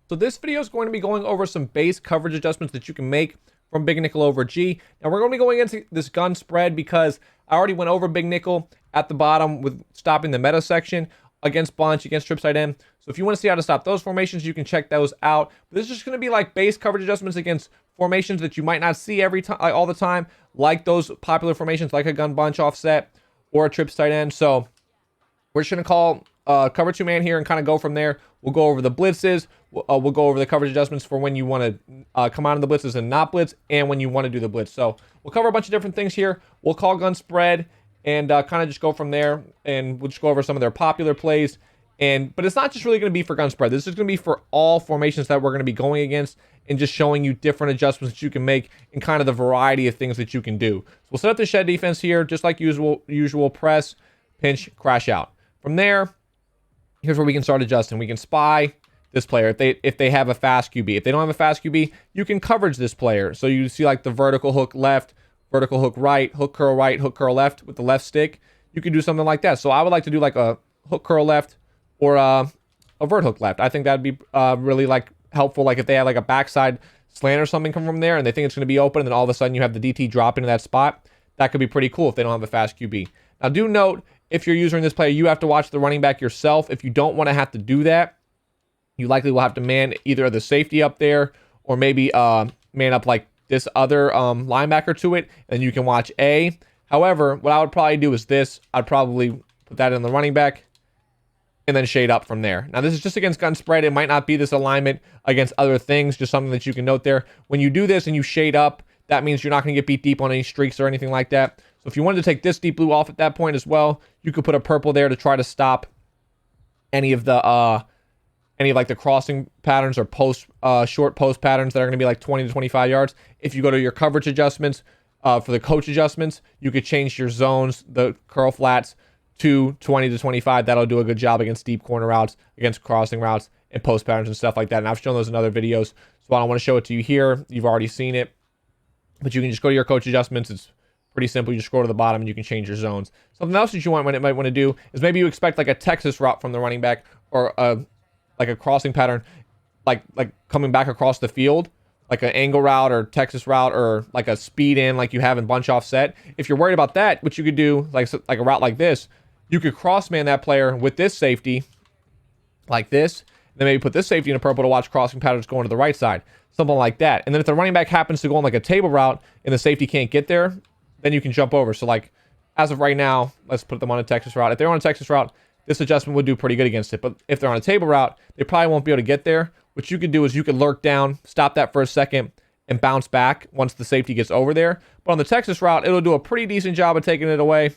So this video is going to be going over some base coverage adjustments that you can make from Big Nickel over G. Now we're going to be going into this gun spread because I already went over Big Nickel at the bottom with stopping the meta section against Bunch, against Trip Side M. So if you want to see how to stop those formations, you can check those out. But this is just going to be like base coverage adjustments against formations that you might not see every time, all the time, like those popular formations like a gun bunch offset or a Trip Side end. So we're just going to call cover two man here and kind of go from there. We'll go over the blitzes. We'll go over the coverage adjustments for when you want to come out of the blitzes and not blitz, and when you want to do the blitz. So we'll cover a bunch of different things here. We'll call gun spread and kind of just go from there, and we'll just go over some of their popular plays. But it's not just really going to be for gun spread. This is going to be for all formations that we're going to be going against, and just showing you different adjustments that you can make and kind of the variety of things that you can do. So we'll set up the shed defense here, just like usual press, pinch, crash out. From there, here's where we can start adjusting. We can spy this player if they have a fast QB. If they don't have a fast QB, you can coverage this player. So you see like the vertical hook left, vertical hook right, hook curl left with the left stick. You can do something like that. So I would like to do like a hook curl left or a vert hook left. I think that'd be really like helpful. Like if they had like a backside slant or something come from there and they think it's going to be open, and then all of a sudden you have the DT drop into that spot. That could be pretty cool if they don't have a fast QB. Now do note, if you're using this player, you have to watch the running back yourself. If you don't want to have to do that, you likely will have to man either the safety up there or maybe man up like this other linebacker to it, and you can watch A. However, what I would probably do is this. I'd probably put that in the running back and then shade up from there. Now, this is just against gun spread. It might not be this alignment against other things, just something that you can note there. When you do this and you shade up, that means you're not going to get beat deep on any streaks or anything like that. So if you wanted to take this deep blue off at that point as well, you could put a purple there to try to stop any of like the crossing patterns or short post patterns that are going to be like 20 to 25 yards. If you go to your coverage adjustments for the coach adjustments, you could change your zones, the curl flats, to 20 to 25. That'll do a good job against deep corner routes, against crossing routes, and post patterns and stuff like that. And I've shown those in other videos, so I don't want to show it to you here. You've already seen it. But you can just go to your coach adjustments. It's pretty simple. You just scroll to the bottom and you can change your zones. Something else that you might want to do is maybe you expect like a Texas route from the running back, or like a crossing pattern, like coming back across the field, like an angle route or Texas route, or like a speed in like you have in bunch offset. If you're worried about that, what you could do, like a route like this, you could cross man that player with this safety like this. Then maybe put this safety in a purple to watch crossing patterns going to the right side. Something like that. And then if the running back happens to go on like a table route and the safety can't get there, then you can jump over. So like as of right now, let's put them on a Texas route. If they're on a Texas route, this adjustment would do pretty good against it. But if they're on a table route, they probably won't be able to get there. What you could do is you could lurk down, stop that for a second, and bounce back once the safety gets over there. But on the Texas route, it'll do a pretty decent job of taking it away.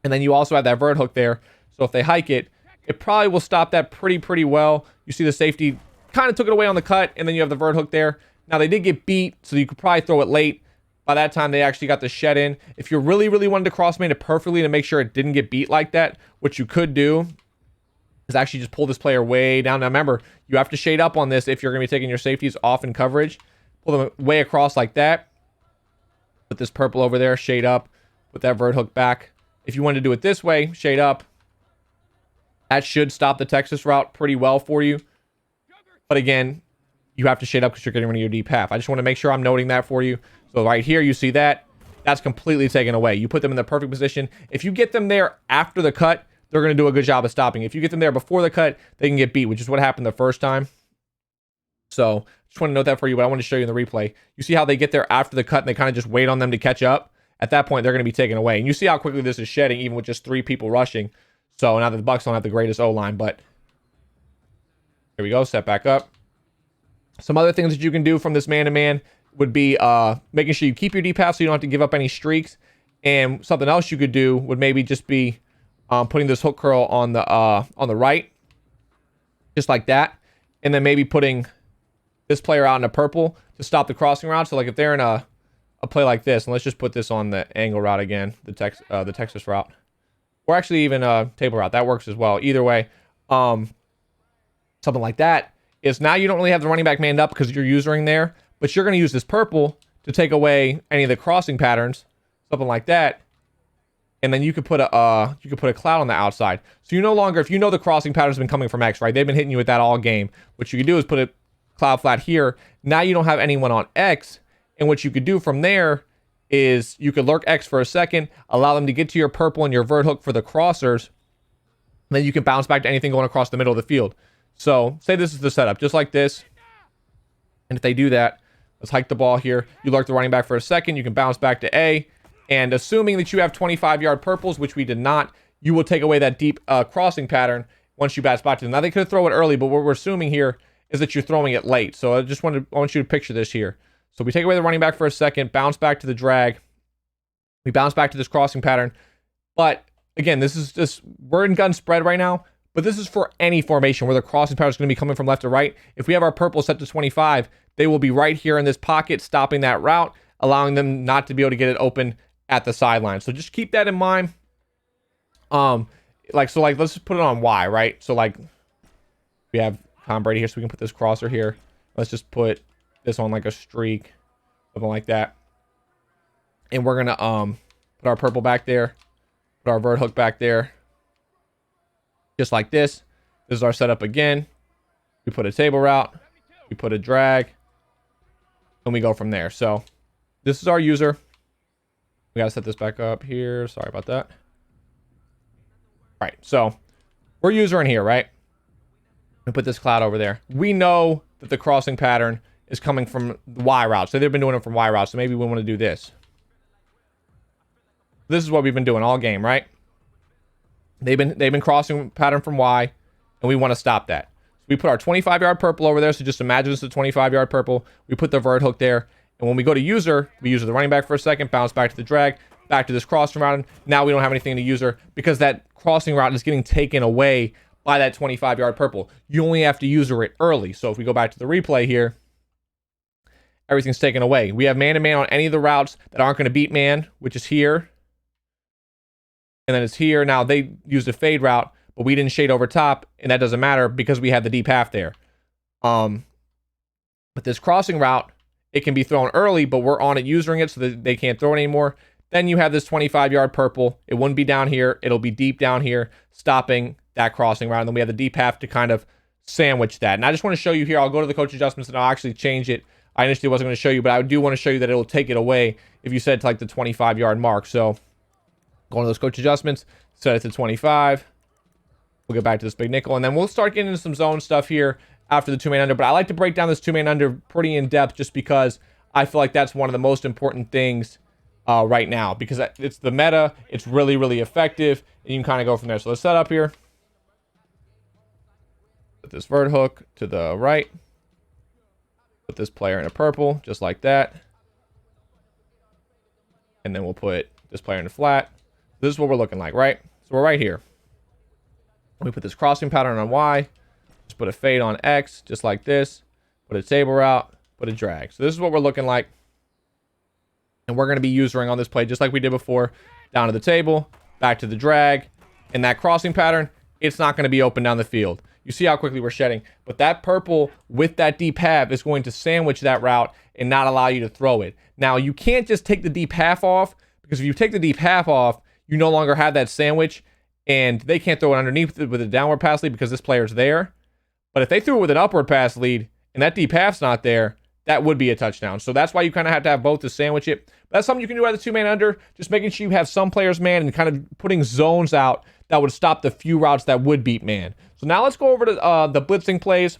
And then you also have that vert hook there. So if they hike it, it probably will stop that pretty well. You see the safety kind of took it away on the cut, and then you have the vert hook there. Now they did get beat, so you could probably throw it late. By that time, they actually got the shed in. If you really wanted to cross man it perfectly to make sure it didn't get beat like that, what you could do is actually just pull this player way down. Now remember, you have to shade up on this if you're going to be taking your safeties off in coverage. Pull them way across like that. Put this purple over there, shade up. Put that vert hook back. If you wanted to do it this way, shade up. That should stop the Texas route pretty well for you. But again, you have to shade up because you're getting rid of your deep half. I just want to make sure I'm noting that for you. So right here, you see that. That's completely taken away. You put them in the perfect position. If you get them there after the cut, they're going to do a good job of stopping. If you get them there before the cut, they can get beat, which is what happened the first time. So just want to note that for you, but I want to show you in the replay. You see how they get there after the cut and they kind of just wait on them to catch up? At that point, they're going to be taken away. And you see how quickly this is shedding, even with just 3 people rushing. So now that the Bucs don't have the greatest O-line, but here we go, set back up. Some other things that you can do from this man-to-man would be making sure you keep your deep half so you don't have to give up any streaks. And something else you could do would maybe just be putting this hook curl on the right, just like that. And then maybe putting this player out in a purple to stop the crossing route. So like if they're in a play like this, and let's just put this on the angle route again, the Texas route. Or actually even a table route. That works as well. Either way, something like that is now you don't really have the running back manned up because you're using there, but you're going to use this purple to take away any of the crossing patterns, something like that. and then you could put a cloud on the outside. So you no longer, if you know the crossing pattern's been coming from X, right? They've been hitting you with that all game. What you could do is put a cloud flat here. Now you don't have anyone on X, and what you could do from there is you could lurk X for a second, allow them to get to your purple and your vert hook for the crossers. Then you can bounce back to anything going across the middle of the field. So say this is the setup, just like this. And if they do that, let's hike the ball here. You lurk the running back for a second. You can bounce back to A. And assuming that you have 25-yard purples, which we did not, you will take away that deep crossing pattern once you bat spot to them. Now, they could throw it early, but what we're assuming here is that you're throwing it late. So I want you to picture this here. So we take away the running back for a second, bounce back to the drag. We bounce back to this crossing pattern. But again, this is just, we're in gun spread right now, but this is for any formation where the crossing pattern is going to be coming from left to right. If we have our purple set to 25, they will be right here in this pocket, stopping that route, allowing them not to be able to get it open at the sideline. So just keep that in mind. Let's just put it on Y, right? So like we have Tom Brady here, so we can put this crosser here. Let's just put this on like a streak, something like that. And we're gonna put our purple back there, put our vert hook back there, just like this. This is our setup again. We put a table route, we put a drag, and we go from there. So this is our user. We gotta set this back up here. Sorry about that. All right, so we're user in here, right? We put this cloud over there. We know that the crossing pattern is coming from the Y route. So they've been doing it from Y route. So maybe we want to do this. This is what we've been doing all game, right? They've been crossing pattern from Y, and we want to stop that. So we put our 25-yard purple over there. So just imagine it's a 25-yard purple. We put the vert hook there. And when we go to user, we use the running back for a second, bounce back to the drag, back to this crossing route. Now we don't have anything to user because that crossing route is getting taken away by that 25-yard purple. You only have to user it early. So if we go back to the replay here, everything's taken away. We have man-to-man on any of the routes that aren't going to beat man, which is here. And then it's here. Now they used a fade route, but we didn't shade over top, and that doesn't matter because we have the deep half there. But this crossing route, it can be thrown early, but we're on it using it so that they can't throw it anymore. Then you have this 25-yard purple. It wouldn't be down here. It'll be deep down here, stopping that crossing route. And then we have the deep half to kind of sandwich that. And I just want to show you here. I'll go to the coach adjustments and I'll actually change it. I initially wasn't going to show you, but I do want to show you that it will take it away if you set it to like the 25-yard mark. So go into those coach adjustments, set it to 25. We'll get back to this big nickel, and then we'll start getting into some zone stuff here after the two-man under. But I like to break down this two-man under pretty in depth just because I feel like that's one of the most important things right now, because it's the meta. It's really, really effective, and you can kind of go from there. So let's set up here. Put this vert hook to the right. Put this player in a purple, just like that. And then we'll put this player in a flat. This is what we're looking like, right? So we're right here. We put this crossing pattern on Y. Just put a fade on X, just like this. Put a table route, put a drag. So this is what we're looking like. And we're going to be usering on this play, just like we did before. Down to the table, back to the drag. And that crossing pattern, it's not going to be open down the field. You see how quickly we're shedding. But that purple with that deep half is going to sandwich that route and not allow you to throw it. Now, you can't just take the deep half off, because if you take the deep half off, you no longer have that sandwich, and they can't throw it underneath with a downward pass lead because this player's there. But if they threw it with an upward pass lead and that deep half's not there, that would be a touchdown. So that's why you kind of have to have both to sandwich it. But that's something you can do at the two-man under, just making sure you have some players man and kind of putting zones out that would stop the few routes that would beat man. So now let's go over to the blitzing plays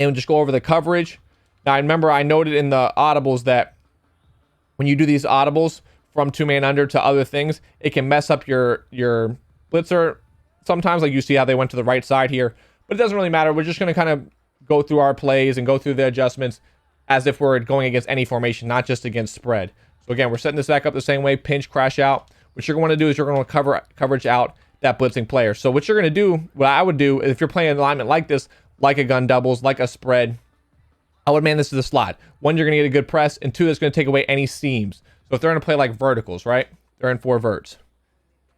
and just go over the coverage. Now, I remember I noted in the audibles that when you do these audibles from two-man under to other things, it can mess up your blitzer sometimes. Like you see how they went to the right side here, but it doesn't really matter. We're just going to kind of go through our plays and go through the adjustments as if we're going against any formation, not just against spread. So again, we're setting this back up the same way, pinch, crash out. What you're going to do is you're going to coverage out that blitzing player. So what you're going to do, what I would do, if you're playing an alignment like this, like a gun doubles, like a spread, I would man this to the slot. One, you're going to get a good press, and two, that's going to take away any seams. So if they're going to play like verticals, right? They're in 4 verts.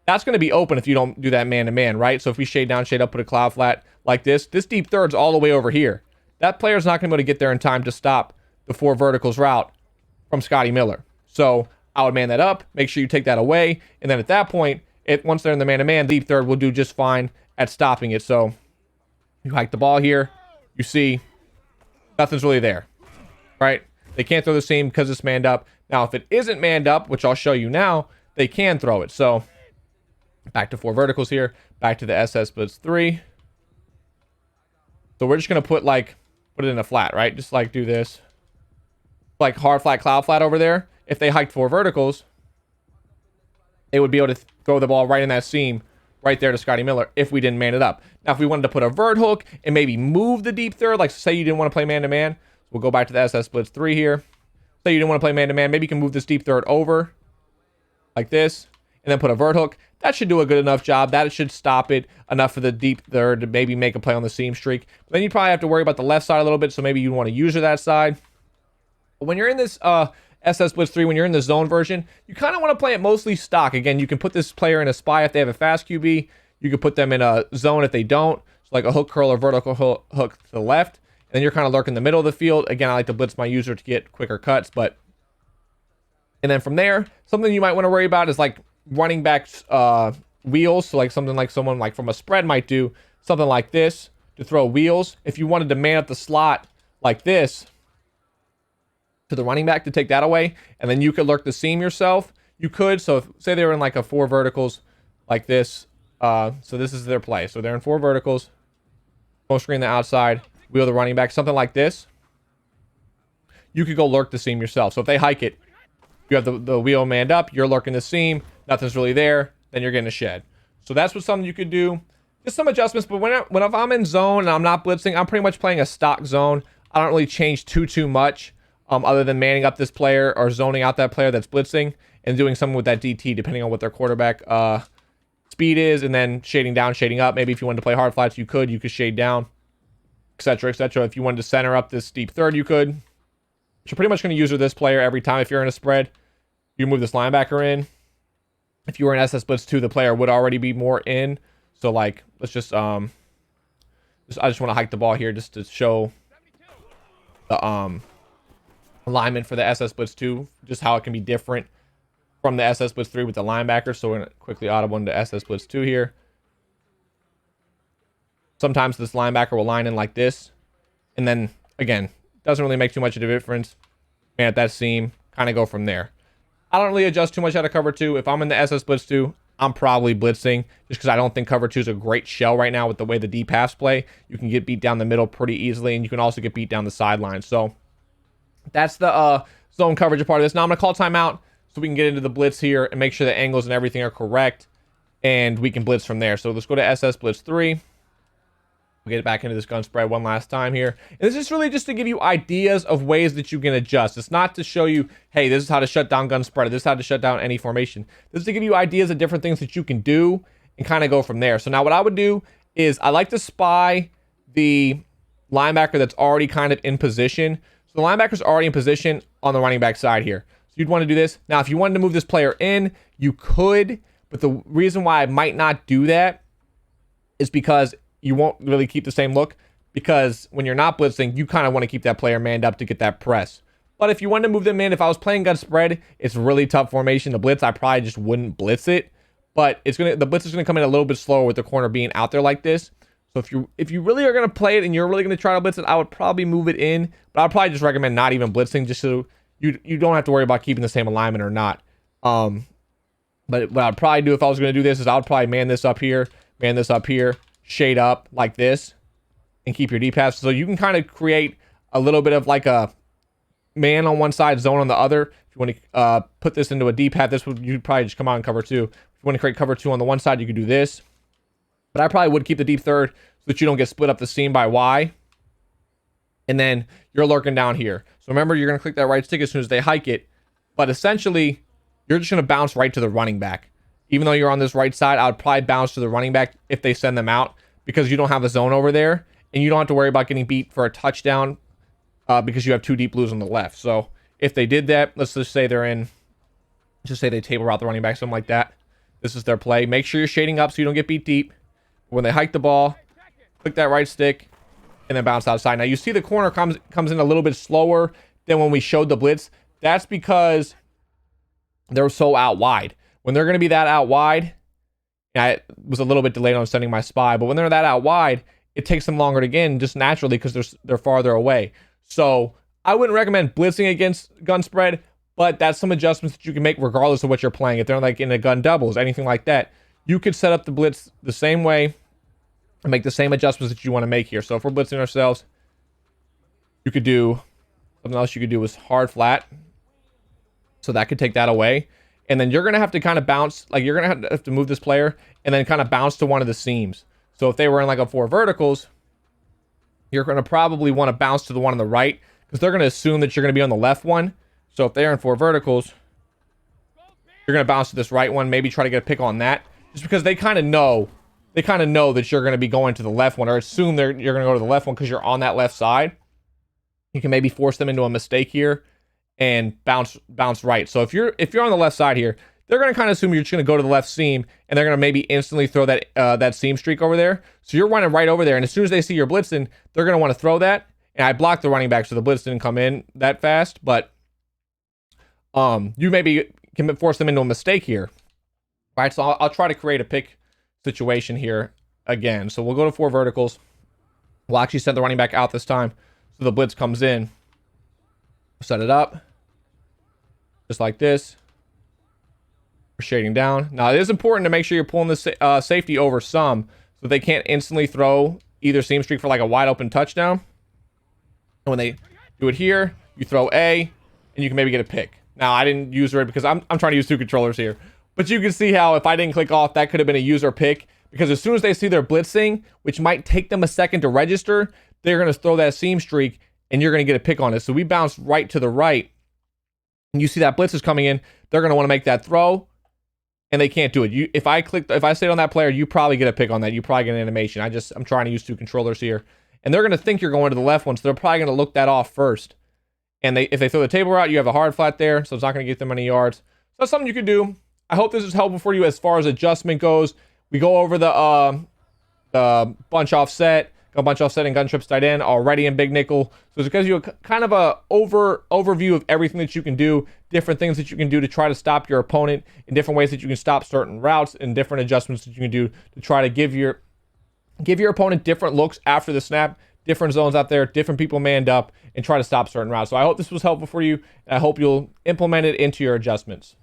That's going to be open if you don't do that man-to-man, right? So if we shade down, shade up, put a cloud flat like this deep third's all the way over here. That player's not going to be able to get there in time to stop the 4 verticals route from Scotty Miller. So I would man that up, make sure you take that away, and then at that point, once they're in the man-to-man, the deep third will do just fine at stopping it. So you hike the ball here, you see nothing's really there, right? They can't throw the seam because it's manned up. Now, if it isn't manned up, which I'll show you now, they can throw it. So back to 4 verticals here, back to the SS Blitz 3. So we're just going to put it in a flat, right? Just like do this. Like hard flat, cloud flat over there. If they hiked 4 verticals, they would be able to throw the ball right in that seam right there to Scotty Miller if we didn't man it up. Now, if we wanted to put a vert hook and maybe move the deep third, like say you didn't want to play man-to-man, we'll go back to the SS Blitz 3 here. Say you didn't want to play man-to-man, maybe you can move this deep third over like this and then put a vert hook. That should do a good enough job. That should stop it enough for the deep third to maybe make a play on the seam streak. But then you probably have to worry about the left side a little bit, so maybe you want to use that side. But when you're in this SS Blitz 3, when you're in the zone version, you kind of want to play it mostly stock. Again, you can put this player in a spy if they have a fast QB. You can put them in a zone if they don't. So like a hook curl or vertical hook to the left. And then you're kind of lurking in the middle of the field. Again, I like to blitz my user to get quicker cuts. And then from there, something you might want to worry about is like running backs wheels. So like something like someone like from a spread might do something like this to throw wheels. If you wanted to man up the slot like this to the running back to take that away, and then you could lurk the seam yourself, you could. So if, say they were in like a 4 verticals like this. So this is their play. So they're in 4 verticals, full screen the outside, wheel the running back, something like this. You could go lurk the seam yourself. So if they hike it, you have the wheel manned up, you're lurking the seam, nothing's really there, then you're getting a shed. So that's what something you could do. Just some adjustments, but if I'm in zone and I'm not blitzing, I'm pretty much playing a stock zone. I don't really change too much, other than manning up this player or zoning out that player that's blitzing and doing something with that DT depending on what their quarterback speed is, and then shading down, shading up. Maybe if you wanted to play hard flats, you could shade down, etc., etc. If you wanted to center up this deep third, you could. You're pretty much going to use this player every time. If you're in a spread, you move this linebacker in. If you were in SS Blitz 2, the player would already be more in. So like, let's just I just want to hike the ball here just to show the alignment for the SS Blitz 2, just how it can be different from the SS Blitz 3 with the linebacker. So we're going to quickly audible into SS Blitz 2 here. Sometimes this linebacker will line in like this. And then, again, doesn't really make too much of a difference. Man at that seam, kind of go from there. I don't really adjust too much out of cover 2. If I'm in the SS Blitz 2, I'm probably blitzing just because I don't think cover 2 is a great shell right now with the way the deep pass play. You can get beat down the middle pretty easily, and you can also get beat down the sideline. So that's the zone coverage part of this. Now I'm going to call timeout so we can get into the blitz here and make sure the angles and everything are correct, and we can blitz from there. So let's go to SS Blitz 3. We'll get back into this gun spread one last time here. And this is really just to give you ideas of ways that you can adjust. It's not to show you, hey, this is how to shut down gun spread. This is how to shut down any formation. This is to give you ideas of different things that you can do and kind of go from there. So now what I would do is I like to spy the linebacker that's already kind of in position. So the linebacker's already in position on the running back side here. So you'd want to do this. Now, if you wanted to move this player in, you could. But the reason why I might not do that is because you won't really keep the same look, because when you're not blitzing, you kind of want to keep that player manned up to get that press. But if you wanted to move them in, if I was playing gun spread, it's really tough formation to blitz. I probably just wouldn't blitz it, but the blitz is gonna come in a little bit slower with the corner being out there like this. So if you really are gonna play it and you're really gonna try to blitz it, I would probably move it in, but I'd probably just recommend not even blitzing, just so you don't have to worry about keeping the same alignment or not. But what I'd probably do if I was gonna do this is I would probably man this up here, shade up like this, and keep your deep pass. So you can kind of create a little bit of like a man on one side, zone on the other. If you want to put this into a deep path, you'd probably just come out and cover 2. If you want to create cover 2 on the one side, you could do this. But I probably would keep the deep third so that you don't get split up the seam by Y. And then you're lurking down here. So remember, you're going to click that right stick as soon as they hike it. But essentially, you're just going to bounce right to the running back. Even though you're on this right side, I would probably bounce to the running back if they send them out, because you don't have a zone over there, and you don't have to worry about getting beat for a touchdown because you have 2 deep blues on the left. So if they did that, let's just say they table route the running back, something like that. This is their play. Make sure you're shading up so you don't get beat deep. When they hike the ball, click that right stick, and then bounce outside. Now you see the corner comes in a little bit slower than when we showed the blitz. That's because they're so out wide. When they're going to be that out wide, I was a little bit delayed on sending my spy, but when they're that out wide, it takes them longer to get in just naturally because they're farther away. So I wouldn't recommend blitzing against gun spread, but that's some adjustments that you can make regardless of what you're playing. If they're like in a gun doubles, anything like that, you could set up the blitz the same way and make the same adjustments that you want to make here. So if we're blitzing ourselves, you could do something else you could do is hard flat. So that could take that away. And then you're going to have to kind of bounce, like you're going to have to move this player and then kind of bounce to one of the seams. So if they were in like a 4 verticals, you're going to probably want to bounce to the one on the right because they're going to assume that you're going to be on the left one. So if they're in 4 verticals, you're going to bounce to this right one, maybe try to get a pick on that just because they kind of know that you're going to be going to the left one or assume you're going to go to the left one because you're on that left side. You can maybe force them into a mistake here and bounce right. So if you're on the left side here, they're going to kind of assume you're just going to go to the left seam and they're going to maybe instantly throw that seam streak over there. So you're running right over there. And as soon as they see you're blitzing, they're going to want to throw that. And I blocked the running back so the blitz didn't come in that fast. But you maybe can force them into a mistake here. All right, so I'll try to create a pick situation here again. So we'll go to 4 verticals. We'll actually send the running back out this time. So the blitz comes in. Set it up. Just like this. We're shading down. Now, it is important to make sure you're pulling this safety over some so they can't instantly throw either seam streak for like a wide open touchdown. And when they do it here, you throw A, and you can maybe get a pick. Now, I didn't use it because I'm trying to use 2 controllers here. But you can see how if I didn't click off, that could have been a user pick. Because as soon as they see they're blitzing, which might take them a second to register, they're going to throw that seam streak, and you're going to get a pick on it. So we bounce right to the right, and you see that blitz is coming in. They're going to want to make that throw, and they can't do it. If I stayed on that player, you probably get a pick on that. You probably get an animation. I'm trying to use 2 controllers here, and they're going to think you're going to the left one, so they're probably going to look that off first. And if they throw the table route, you have a hard flat there, so it's not going to get them any yards. So that's something you could do. I hope this is helpful for you as far as adjustment goes. We go over the bunch offset, bunch offset and gun trips tight end already in Big Nickel. So it's because you have kind of a overview of everything that you can do, different things that you can do to try to stop your opponent, in different ways that you can stop certain routes, and different adjustments that you can do to try to give your opponent different looks after the snap, different zones out there, different people manned up, and try to stop certain routes. So I hope this was helpful for you, and I hope you'll implement it into your adjustments.